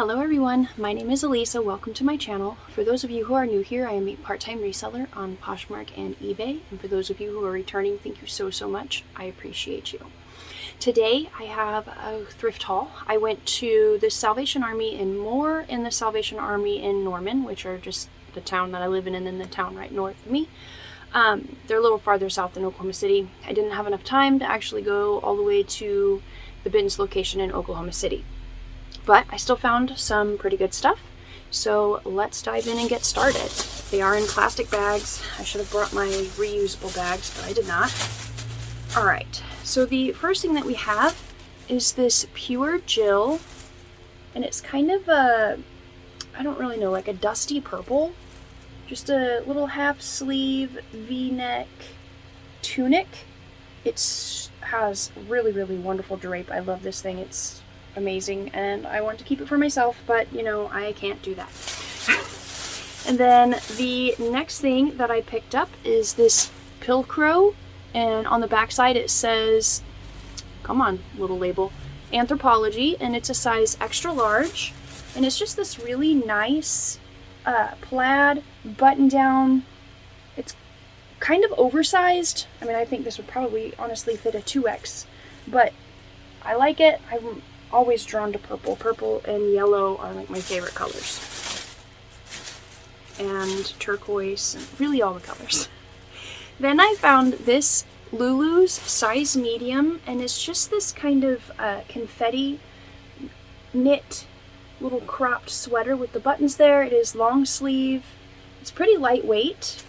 Hello everyone, my name is Elisa. Welcome to my channel. For those of you who are new here, I am a part-time reseller on Poshmark and eBay. And for those of you who are returning, thank you so much. I appreciate you. Today I have a thrift haul. I went to the Salvation Army in Moore and the Salvation Army in Norman, which are just the town that I live in and then the town right north of me. They're a little farther south than Oklahoma City. I didn't have enough time to actually go all the way to the Bins location in Oklahoma City. But I still found some pretty good stuff, so let's dive in and get started. They are in plastic bags. I should have brought my reusable bags, but I did not. Alright, so the first thing that we have is this Pure Jill, and it's kind of a, I don't really know, like a dusty purple. Just a little half sleeve V-neck tunic. It has really wonderful drape. I love this thing. It's amazing, and I want to keep it for myself, but you know, I can't do that. And then the next thing that I picked up is this Pilcrow, and on the back side it says, come on little label, Anthropology, and it's a size extra large, and it's just this really nice plaid button down. It's kind of oversized. I mean, I think this would probably honestly fit a 2X, but I like it. I'm always drawn to purple. Purple and yellow are like my favorite colors. And turquoise, and really all the colors. Then I found this Lulu's size medium, and it's just this kind of confetti knit little cropped sweater with the buttons there. It is long sleeve. It's pretty lightweight,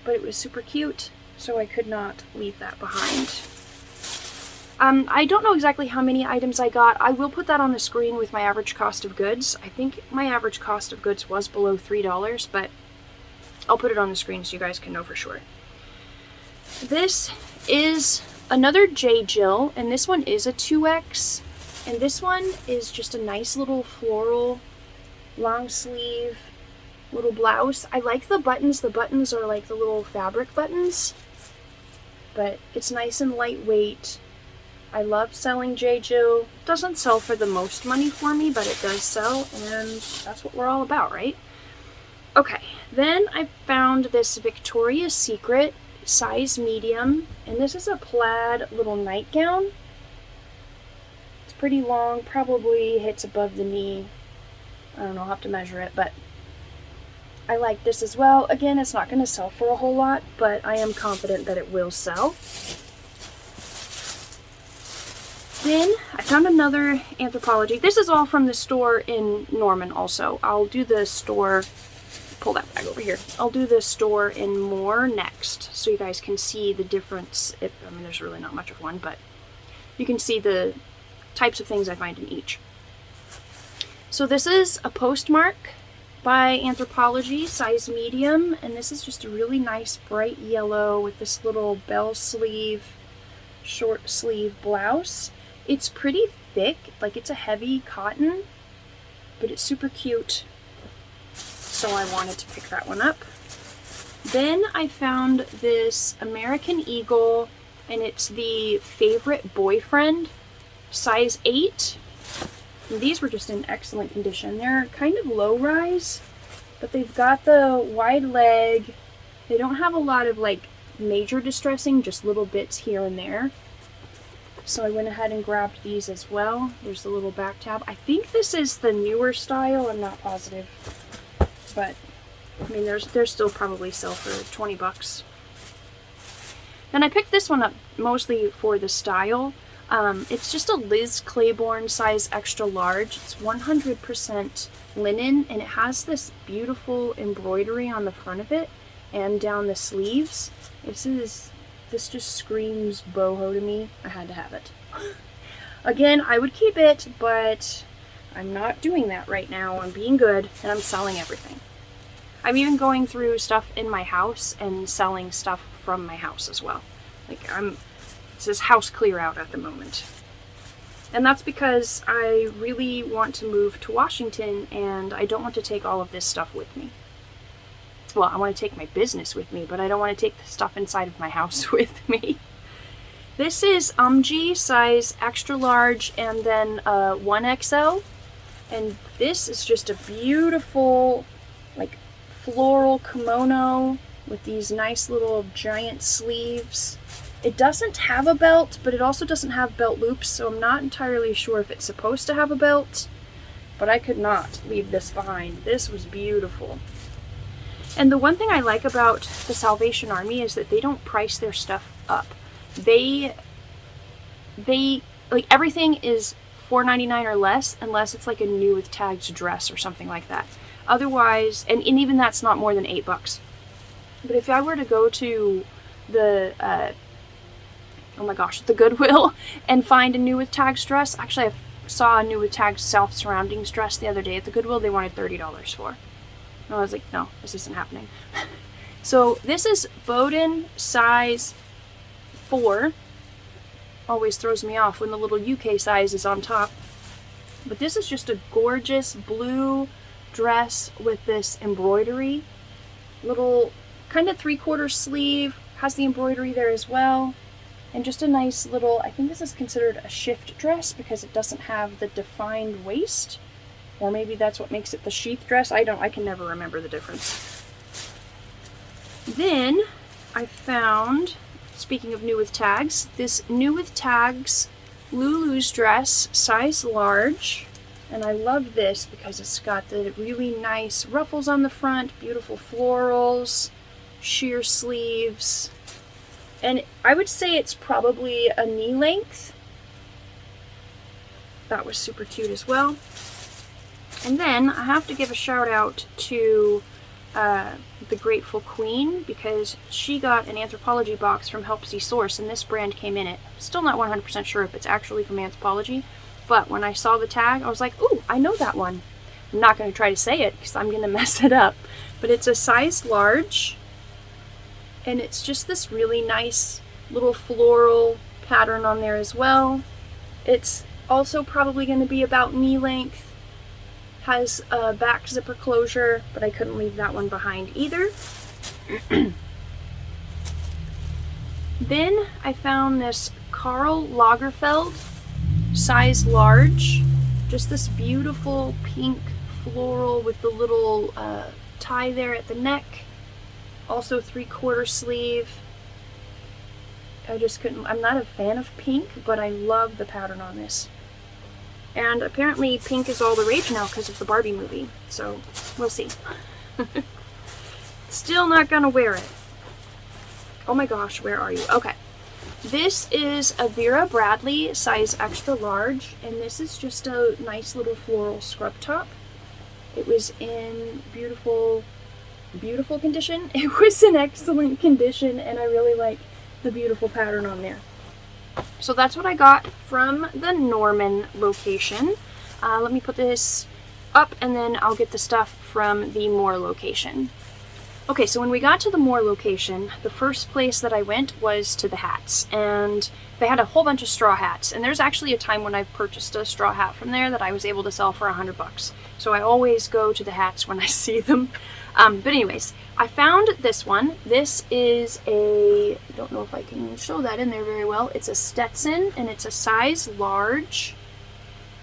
but it was super cute, so I could not leave that behind. I don't know exactly how many items I got. I will put that on the screen with my average cost of goods. I think my average cost of goods was below $3, but I'll put it on the screen so you guys can know for sure. This is another J. Jill, and this one is a 2X. And this one is just a nice little floral, long sleeve, little blouse. I like the buttons. The buttons are like the little fabric buttons, but it's nice and lightweight. I love selling J. Jill. It doesn't sell for the most money for me, but it does sell, and that's what we're all about, right? Okay, then I found this Victoria's Secret size medium, and this is a plaid little nightgown. It's pretty long, probably hits above the knee. I don't know, I'll have to measure it, but I like this as well. Again, it's not going to sell for a whole lot, but I am confident that it will sell. Then I found another Anthropology. This is all from the store in Norman also. I'll do the store, pull that bag over here. I'll do the store in Moore next, so you guys can see the difference. I mean, there's really not much of one, but you can see the types of things I find in each. So this is a Postmark by Anthropology, size medium, and this is just a really nice bright yellow with this little bell sleeve, short sleeve blouse. It's pretty thick, like it's a heavy cotton, but it's super cute, so I wanted to pick that one up. Then I found this American Eagle, and it's the Favorite Boyfriend, size 8. And these were just in excellent condition. They're kind of low rise, but they've got the wide leg. They don't have a lot of like major distressing, just little bits here and there. So I went ahead and grabbed these as well. There's the little back tab. I think this is the newer style. I'm not positive, but I mean, they're still probably sell for 20 bucks. Then I picked this one up mostly for the style. It's just a Liz Claiborne size extra large. It's 100% linen, and it has this beautiful embroidery on the front of it and down the sleeves. This just screams boho to me. I had to have it. Again, I would keep it, but I'm not doing that right now. I'm being good, and I'm selling everything. I'm even going through stuff in my house and selling stuff from my house as well. Like, it says house clear out at the moment. And that's because I really want to move to Washington, and I don't want to take all of this stuff with me. Well, I want to take my business with me, but I don't want to take the stuff inside of my house with me. This is size extra large and then 1XL. And this is just a beautiful, like, floral kimono with these nice little giant sleeves. It doesn't have a belt, but it also doesn't have belt loops, so I'm not entirely sure if it's supposed to have a belt, but I could not leave this behind. This was beautiful. And the one thing I like about the Salvation Army is that they don't price their stuff up. They like, everything is $4.99 or less, unless it's like a new with tags dress or something like that. Otherwise, and even that's not more than $8. But if I were to go to the oh my gosh, the Goodwill and find a new with tags dress, actually I saw a new with tags self surroundings dress the other day at the Goodwill. They wanted $30 for. And I was like, no, this isn't happening. So this is Bowden size 4. Always throws me off when the little UK size is on top. But this is just a gorgeous blue dress with this embroidery. Little kind of 3/4 sleeve, has the embroidery there as well. And just a nice little, I think this is considered a shift dress because it doesn't have the defined waist. Or maybe that's what makes it the sheath dress. I can never remember the difference. Then I found, speaking of new with tags, this new with tags Lulu's dress, size large. And I love this because it's got the really nice ruffles on the front, beautiful florals, sheer sleeves. And I would say it's probably a knee length. That was super cute as well. And then I have to give a shout out to the Grateful Queen, because she got an Anthropologie box from Helpsy Source, and this brand came in it. Still not 100% sure if it's actually from Anthropologie, but when I saw the tag, I was like, ooh, I know that one. I'm not going to try to say it because I'm going to mess it up. But it's a size large, and it's just this really nice little floral pattern on there as well. It's also probably going to be about knee length. Has a back zipper closure, but I couldn't leave that one behind either. Then I found this Karl Lagerfeld size large. Just this beautiful pink floral with the little tie there at the neck. Also 3/4 sleeve. I just couldn't, I'm not a fan of pink, but I love the pattern on this. And apparently pink is all the rage now because of the Barbie movie, so we'll see. Still not gonna wear it. Oh my gosh, where are you? Okay. This is a Vera Bradley size extra large, and this is just a nice little floral scrub top. It was in beautiful, beautiful condition. It was in excellent condition, and I really like the beautiful pattern on there. So that's what I got from the Norman location. Let me put this up, and then I'll get the stuff from the Moore location. Okay, so when we got to the Moore location, the first place that I went was to the hats, and they had a whole bunch of straw hats. And there's actually a time when I purchased a straw hat from there that I was able to sell for $100. So I always go to the hats when I see them. But anyways, I found this one. This is a, I don't know if I can show that in there very well. It's a Stetson, and it's a size large.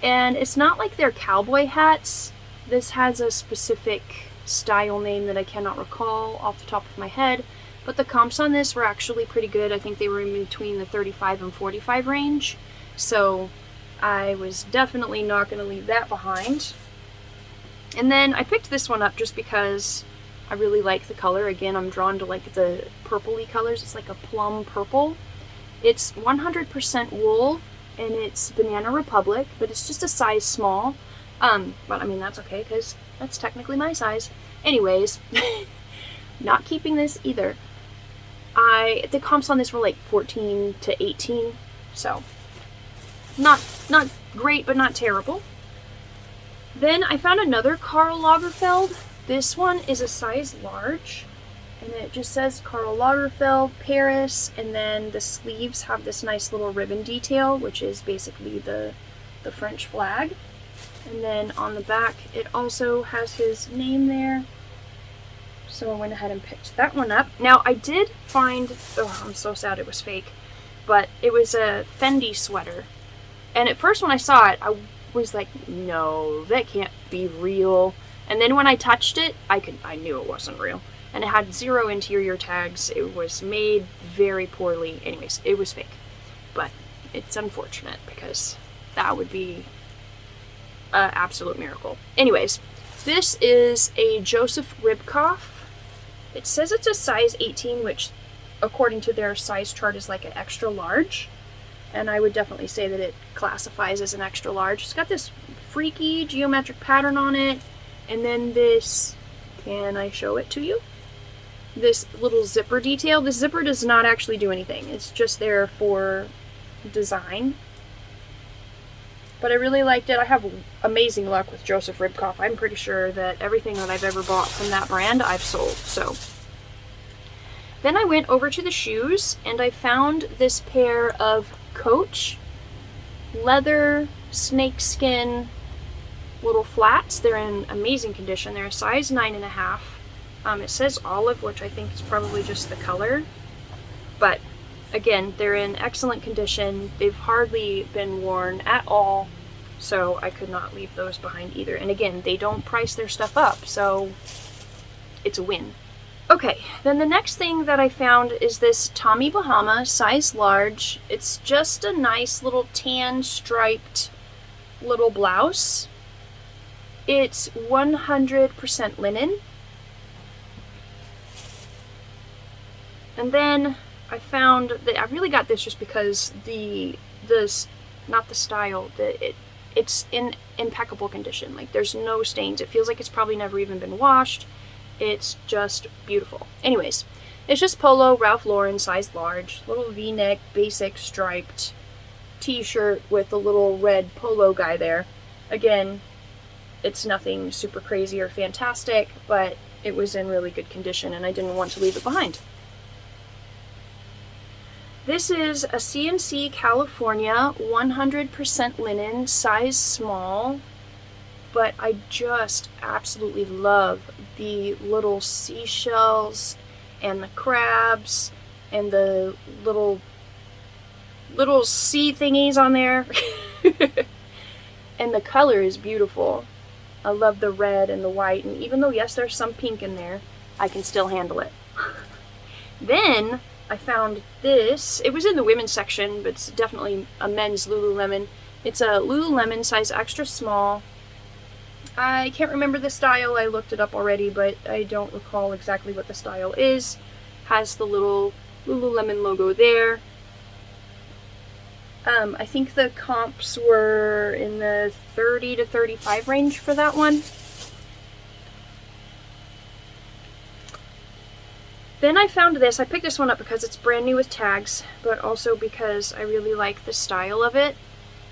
And it's not like they're cowboy hats. This has a specific style name that I cannot recall off the top of my head. But the comps on this were actually pretty good. I think they were in between the 35 and 45 range. So I was definitely not going to leave that behind. And then I picked this one up just because I really like the color. Again, I'm drawn to like the purpley colors. It's like a plum purple. It's 100% wool, and it's Banana Republic, but it's just a size small. But I mean, that's okay because that's technically my size. Anyways, not keeping this either. The comps on this were like 14 to 18, so not great, but not terrible. Then I found another Karl Lagerfeld. This one is a size large, and it just says Karl Lagerfeld, Paris, and then the sleeves have this nice little ribbon detail, which is basically the French flag. And then on the back, it also has his name there. So I went ahead and picked that one up. Now, I did find, oh, I'm so sad it was fake, but it was a Fendi sweater. And at first when I saw it, I was like, no, that can't be real. And then when I touched it, I knew it wasn't real. And it had 0 interior tags. It was made very poorly. Anyways, it was fake. But it's unfortunate because that would be an absolute miracle. Anyways, this is a Joseph Ribkoff. It says it's a size 18, which according to their size chart is like an extra large. And I would definitely say that it classifies as an extra large. It's got this freaky geometric pattern on it. And then this, can I show it to you? This little zipper detail. This zipper does not actually do anything. It's just there for design. But I really liked it. I have amazing luck with Joseph Ribkoff. I'm pretty sure that everything that I've ever bought from that brand, I've sold. So then I went over to the shoes and I found this pair of Coach leather snakeskin little flats. They're in amazing condition. They're a size 9.5. It says olive, which I think is probably just the color. But again, they're in excellent condition. They've hardly been worn at all. So I could not leave those behind either. And again, they don't price their stuff up. So it's a win. Okay, then the next thing that I found is this Tommy Bahama size large. It's just a nice little tan striped little blouse. It's 100% linen. And then I found that I really got this just because not the style, it's in impeccable condition. Like there's no stains. It feels like it's probably never even been washed. It's just beautiful. Anyways, it's just polo, Ralph Lauren, size large, little V-neck, basic striped t-shirt with a little red polo guy there. Again, it's nothing super crazy or fantastic, but it was in really good condition and I didn't want to leave it behind. This is a CNC California 100% linen, size small, but I just absolutely love the little seashells and the crabs and the little sea thingies on there. And the color is beautiful. I love the red and the white, and even though yes there's some pink in there, I can still handle it. Then I found this. It was in the women's section, but it's definitely a men's Lululemon. It's a Lululemon size extra small. I can't remember the style. I looked it up already, but I don't recall exactly what the style is. Has the little Lululemon logo there. I think the comps were in the 30 to 35 range for that one. Then I found this. I picked this one up because it's brand new with tags, but also because I really like the style of it.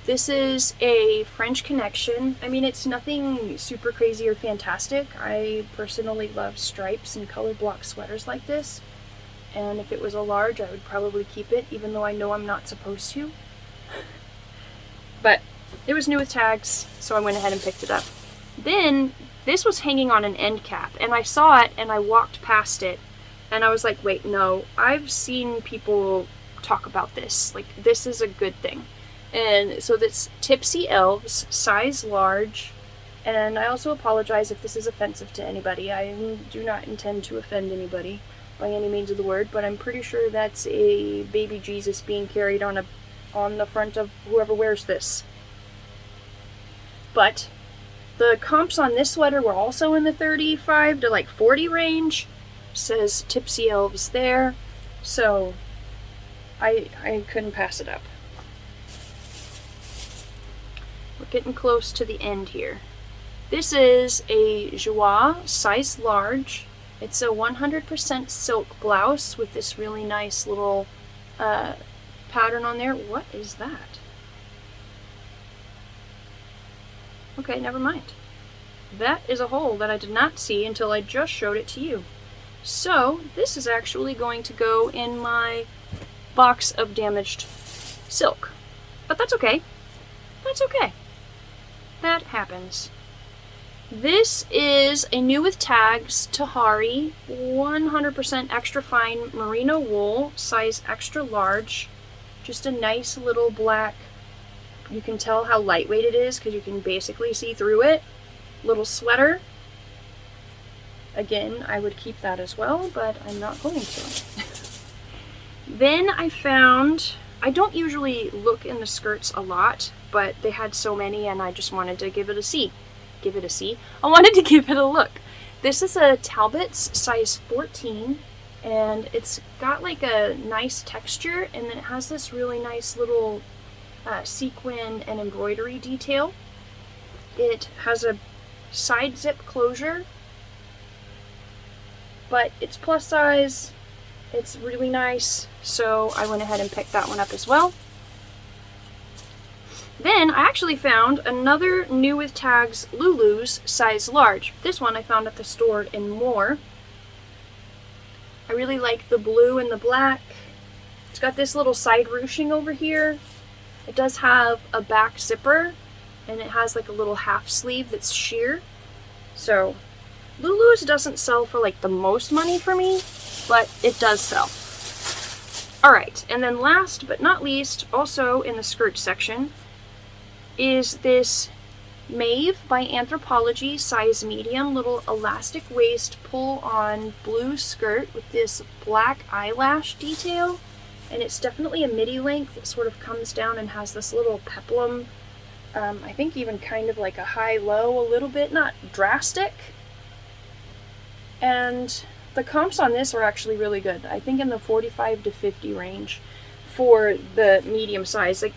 This is a French Connection. I mean, it's nothing super crazy or fantastic. I personally love stripes and color block sweaters like this. And if it was a large, I would probably keep it, even though I know I'm not supposed to. But it was new with tags, so I went ahead and picked it up. Then this was hanging on an end cap, and I saw it and I walked past it. And I was like, wait, no, I've seen people talk about this. Like, this is a good thing. And so that's Tipsy Elves, size large. And I also apologize if this is offensive to anybody. I do not intend to offend anybody by any means of the word, but I'm pretty sure that's a baby Jesus being carried on the front of whoever wears this. But the comps on this sweater were also in the 35 to like 40 range. Says Tipsy Elves there, so I couldn't pass it up. We're getting close to the end here. This is a Joie size large. It's a 100% silk blouse with this really nice little pattern on there. What is that? Okay, never mind. That is a hole that I did not see until I just showed it to you. So this is actually going to go in my box of damaged silk. But that's okay. That's okay. That happens. This is a new with tags Tahari 100% extra fine merino wool, size extra large. Just a nice little black You can tell how lightweight it is because you can basically see through it. Little sweater. Again, I would keep that as well, but I'm not going to. Then I found, I don't usually look in the skirts a lot, but they had so many and I just wanted to give it a see. I wanted to give it a look. This is a Talbot's size 14, and it's got like a nice texture, and then it has this really nice little sequin and embroidery detail. It has a side zip closure, but it's plus size. It's really nice, so I went ahead and picked that one up as well. Then I actually found another new with tags Lulu's size large. This one I found at the store in Moore. I really like the blue and the black. It's got this little side ruching over here. It does have a back zipper, and it has like a little half sleeve that's sheer. So Lulu's doesn't sell for like the most money for me, but it does sell. Alright, and then last but not least, also in the skirt section, is this Maeve by Anthropologie size medium little elastic waist pull on blue skirt with this black eyelash detail, and it's definitely a midi length. It sort of comes down and has this little peplum, I think even kind of like a high-low a little bit, not drastic. And the comps on this are actually really good. I think in the 45 to 50 range for the medium size. Like,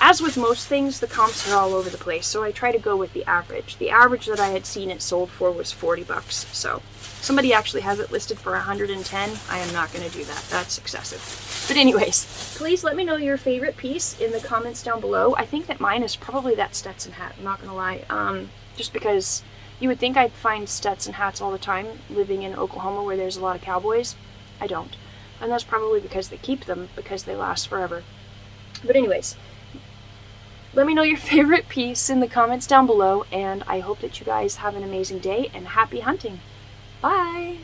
as with most things, the comps are all over the place, so I try to go with the average. The average that I had seen it sold for was $40, so somebody actually has it listed for 110. I am not going to do that. That's excessive. But anyways, please let me know your favorite piece in the comments down below. I think that mine is probably that Stetson hat, I'm not going to lie. Just because you would think I'd find Stetson hats all the time living in Oklahoma where there's a lot of cowboys. I don't. And that's probably because they keep them, because they last forever. But anyways, let me know your favorite piece in the comments down below, and I hope that you guys have an amazing day and happy hunting. Bye!